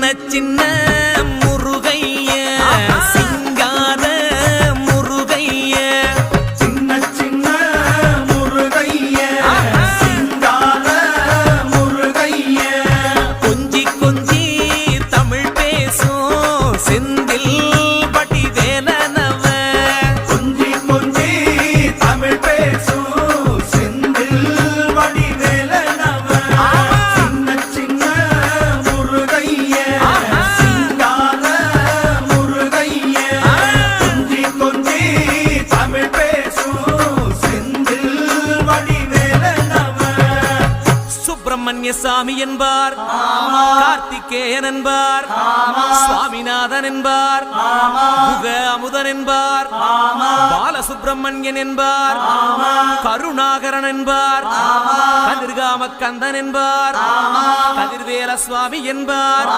சின்ன முருகைய சிங்கார முருகைய சின்ன சின்ன முருகைய சிங்கார முருகைய கொஞ்சி கொஞ்சி தமிழ் பேசும் செந்தில் பட்டி வேலனவ கொஞ்சி கொஞ்சி தமிழ் பேசும் செந்தில் படி வேலனவ சின்ன சின்ன முருகைய சிங்கார முருகைய கொஞ்சி கொஞ்சி தமிழ் பேசும் செந்தில் படி வேலனவ சுப்பிரமணிய சாமி என்பார் கார்த்திகேயன் என்பார் சுவாமிநாதன் என்பார் முக அமுதன் என்பார் பாலசுப்பிரமணியன் என்பார் கருணாகரன் என்பார் கதிர்காம கந்தன் என்பார் கதிர்வேல சுவாமி என்பார்